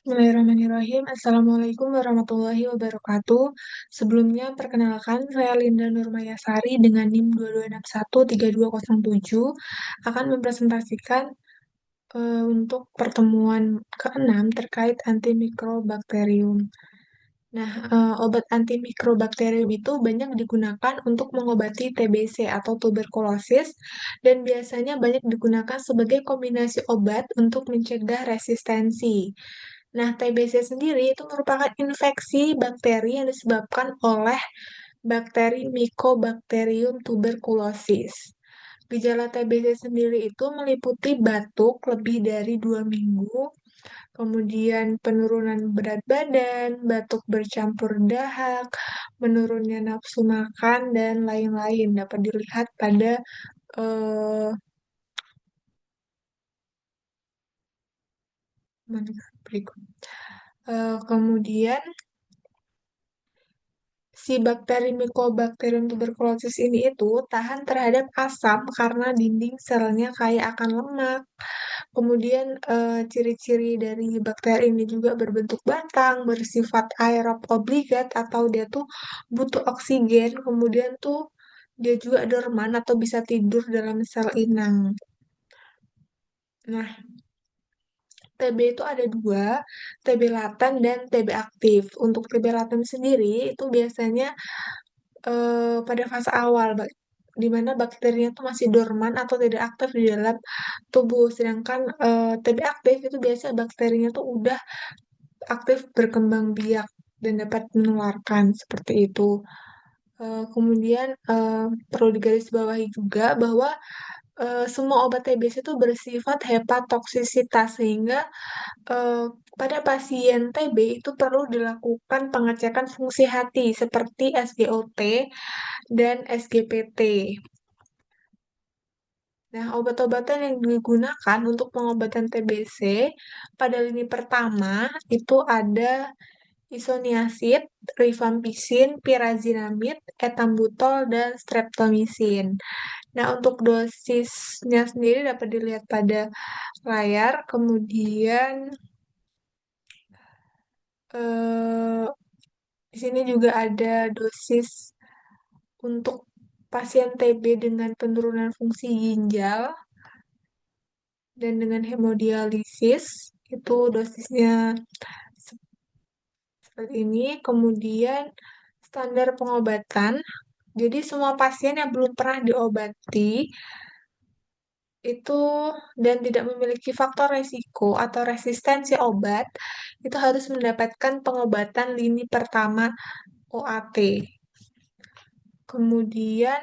Bismillahirrahmanirrahim. Assalamualaikum warahmatullahi wabarakatuh. Sebelumnya, perkenalkan, saya Linda Nurmayasari dengan NIM 22613207 akan mempresentasikan untuk pertemuan ke-6 terkait antimikrobakterium. Nah, obat antimikrobakterium itu banyak digunakan untuk mengobati TBC atau tuberkulosis dan biasanya banyak digunakan sebagai kombinasi obat untuk mencegah resistensi. Nah, TBC sendiri itu merupakan infeksi bakteri yang disebabkan oleh bakteri Mycobacterium tuberculosis. Gejala TBC sendiri itu meliputi batuk lebih dari 2 minggu, kemudian penurunan berat badan, batuk bercampur dahak, menurunnya nafsu makan, dan lain-lain dapat dilihat pada eh, berikut. Kemudian si bakteri Mycobacterium tuberculosis ini itu tahan terhadap asam karena dinding selnya kaya akan lemak. Kemudian ciri-ciri dari bakteri ini juga berbentuk batang, bersifat aerob obligat atau dia tuh butuh oksigen. Kemudian tuh dia juga dorman atau bisa tidur dalam sel inang. Nah, TB itu ada dua, TB laten dan TB aktif. Untuk TB laten sendiri itu biasanya pada fase awal, di mana bakterinya itu masih dorman atau tidak aktif di dalam tubuh. Sedangkan TB aktif itu biasa bakterinya tuh udah aktif berkembang biak dan dapat menularkan seperti itu. Kemudian perlu digarisbawahi juga bahwa semua obat TBC itu bersifat hepatotoksisitas sehingga eh, pada pasien TB itu perlu dilakukan pengecekan fungsi hati seperti SGOT dan SGPT. Nah, obat-obatan yang digugakan untuk pengobatan TBC pada lini pertama itu ada isoniazid, rifampicin, pyrazinamid, etambutol, dan streptomycin. Nah, untuk dosisnya sendiri dapat dilihat pada layar. Kemudian eh, di sini juga ada dosis untuk pasien TB dengan penurunan fungsi ginjal dan dengan hemodialisis. Itu dosisnya seperti ini. Kemudian standar pengobatan. Jadi semua pasien yang belum pernah diobati itu dan tidak memiliki faktor resiko atau resistensi obat itu harus mendapatkan pengobatan lini pertama OAT. Kemudian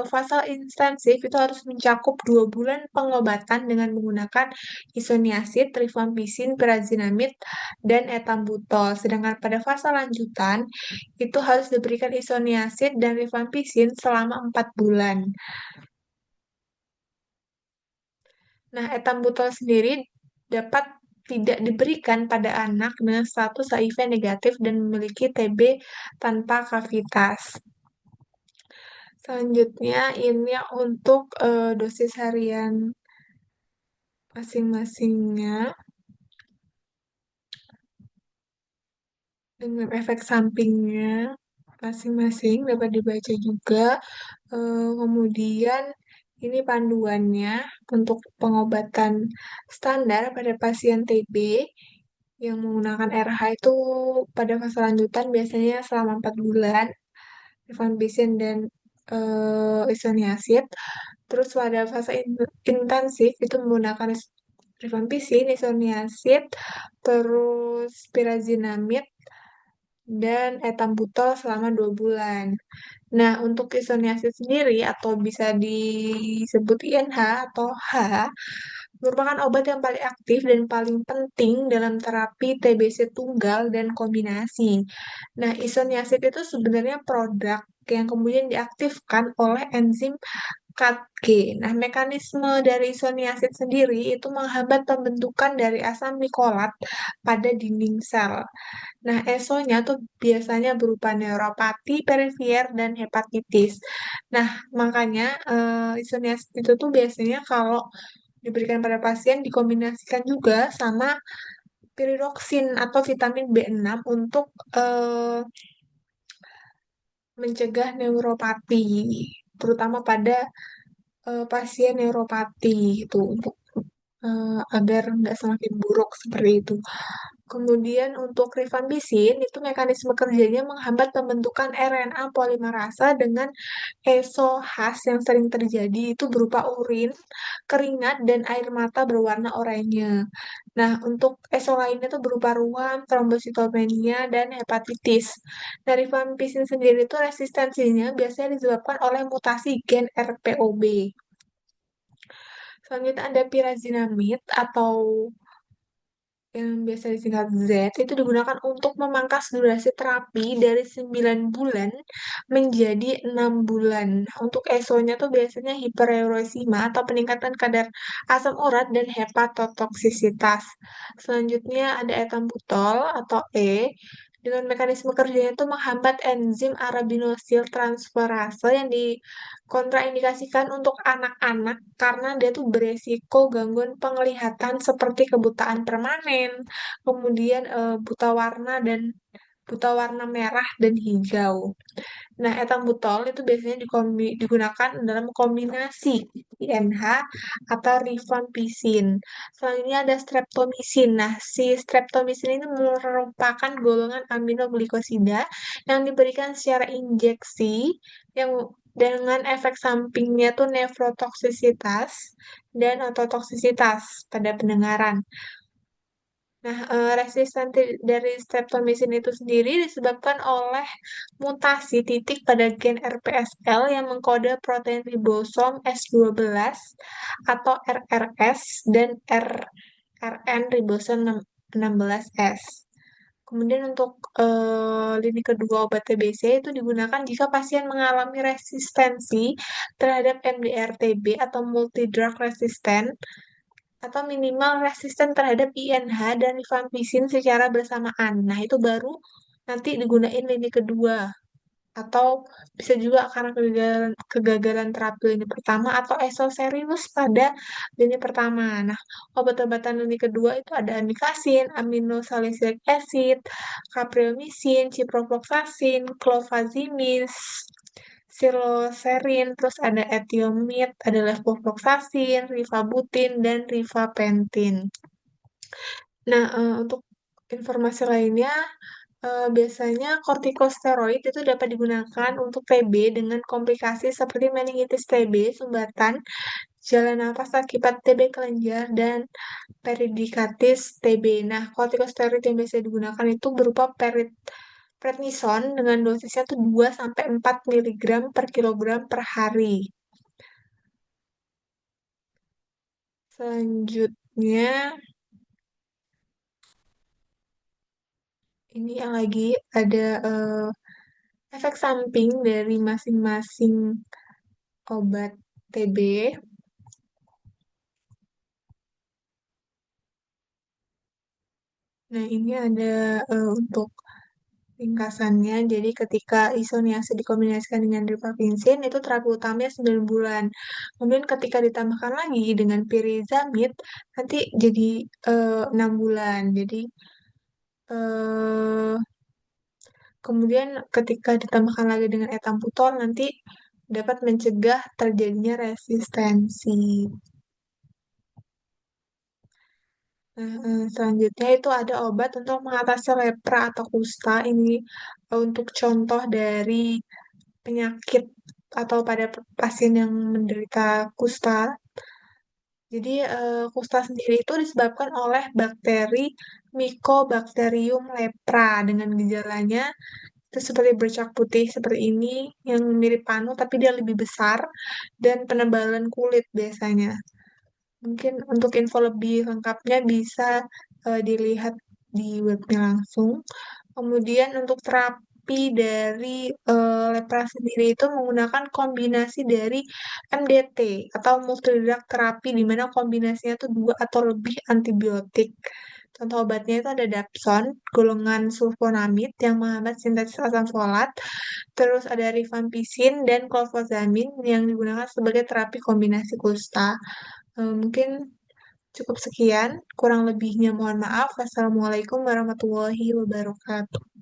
fase intensif itu harus mencakup 2 bulan pengobatan dengan menggunakan isoniazid, rifampicin, pyrazinamid, dan etambutol. Sedangkan pada fase lanjutan itu harus diberikan isoniazid dan rifampicin selama 4 bulan. Nah, etambutol sendiri dapat tidak diberikan pada anak dengan status HIV negatif dan memiliki TB tanpa kavitas. Selanjutnya ini untuk dosis harian masing-masingnya dengan efek sampingnya masing-masing dapat dibaca juga. Kemudian ini panduannya untuk pengobatan standar pada pasien TB yang menggunakan RH itu pada fase lanjutan biasanya selama 4 bulan, rifampicin dan isoniazid. Terus pada fase intensif itu menggunakan rifampicin, isoniazid, terus pyrazinamid, dan etambutol selama 2 bulan. Nah, untuk isoniazid sendiri atau bisa disebut INH atau H, merupakan obat yang paling aktif dan paling penting dalam terapi TBC tunggal dan kombinasi. Nah, isoniazid itu sebenarnya produk yang kemudian diaktifkan oleh enzim KAT-G. Nah, mekanisme dari isoniazid sendiri itu menghambat pembentukan dari asam mikolat pada dinding sel. Nah, ESO-nya tuh biasanya berupa neuropati, perifer, dan hepatitis. Nah, makanya isoniazid itu tuh biasanya kalau diberikan pada pasien dikombinasikan juga sama piridoksin atau vitamin B6 untuk eh, mencegah neuropati, terutama pada pasien neuropati itu untuk agar nggak semakin buruk seperti itu. Kemudian untuk rifampicin itu mekanisme kerjanya menghambat pembentukan RNA polimerasa dengan ESO khas yang sering terjadi itu berupa urin, keringat, dan air mata berwarna oranye. Nah, untuk ESO lainnya itu berupa ruam, trombositopenia, dan hepatitis. Dari rifampicin sendiri itu resistensinya biasanya disebabkan oleh mutasi gen RPOB. Selanjutnya ada pirazinamid atau yang biasa disingkat Z, itu digunakan untuk memangkas durasi terapi dari 9 bulan menjadi 6 bulan. Untuk ESO-nya tuh biasanya hipereuresima atau peningkatan kadar asam urat dan hepatotoksisitas. Selanjutnya ada etambutol atau E. Dengan mekanisme kerjanya itu menghambat enzim arabinosil transferase yang dikontraindikasikan untuk anak-anak karena dia tuh beresiko gangguan penglihatan seperti kebutaan permanen, kemudian buta warna merah dan hijau. Nah, etambutol itu biasanya digunakan dalam kombinasi INH atau rifampicin. Selanjutnya ada streptomycin. Nah, si streptomycin ini merupakan golongan aminoglikosida yang diberikan secara injeksi yang dengan efek sampingnya tuh nefrotoksisitas dan ototoksisitas pada pendengaran. Nah, dari streptomycin itu sendiri disebabkan oleh mutasi titik pada gen RPSL yang mengkode protein ribosom S12 atau RRS dan RRN ribosom 16S. Kemudian untuk lini kedua obat TBC itu digunakan jika pasien mengalami resistensi terhadap MDR-TB atau multidrug resistant atau minimal resisten terhadap INH dan rifampicin secara bersamaan. Nah, itu baru nanti digunain lini kedua atau bisa juga karena kegagalan terapi lini pertama atau esoserius pada lini pertama. Nah, obat-obatan lini kedua itu ada amikasin, aminosalicilic acid, capreomycin, ciprofloxacin, clofazimine, siloserin, terus ada etiomid, ada levofloxacin, rifabutin, dan rifapentin. Nah, untuk informasi lainnya, biasanya kortikosteroid itu dapat digunakan untuk TB dengan komplikasi seperti meningitis TB, sumbatan, jalan nafas akibat TB kelenjar, dan periodikatis TB. Nah, kortikosteroid yang biasa digunakan itu berupa prednison dengan dosisnya tuh 2 sampai 4 miligram per kilogram per hari. Selanjutnya, ini yang lagi ada efek samping dari masing-masing obat TB. Nah, ini ada untuk ringkasannya. Jadi, ketika isoniazid dikombinasikan dengan rifampicin, itu terapi utamanya 9 bulan. Kemudian ketika ditambahkan lagi dengan pirizamid, nanti jadi 6 bulan. Jadi, eh, kemudian ketika ditambahkan lagi dengan etambutol, nanti dapat mencegah terjadinya resistensi. Nah, selanjutnya itu ada obat untuk mengatasi lepra atau kusta. Ini untuk contoh dari penyakit atau pada pasien yang menderita kusta. Jadi, kusta sendiri itu disebabkan oleh bakteri Mycobacterium lepra dengan gejalanya itu seperti bercak putih seperti ini yang mirip panu tapi dia lebih besar dan penebalan kulit biasanya. Mungkin untuk info lebih lengkapnya bisa dilihat di webnya langsung. Kemudian untuk terapi dari lepra sendiri itu menggunakan kombinasi dari MDT atau multidrug terapi di mana kombinasinya itu dua atau lebih antibiotik. Contoh obatnya itu ada Dapson, golongan sulfonamid yang menghambat sintesis asam folat, terus ada rifampicin dan clofazimine yang digunakan sebagai terapi kombinasi kusta. Mungkin Cukup sekian, kurang lebihnya mohon maaf. Wassalamualaikum warahmatullahi wabarakatuh.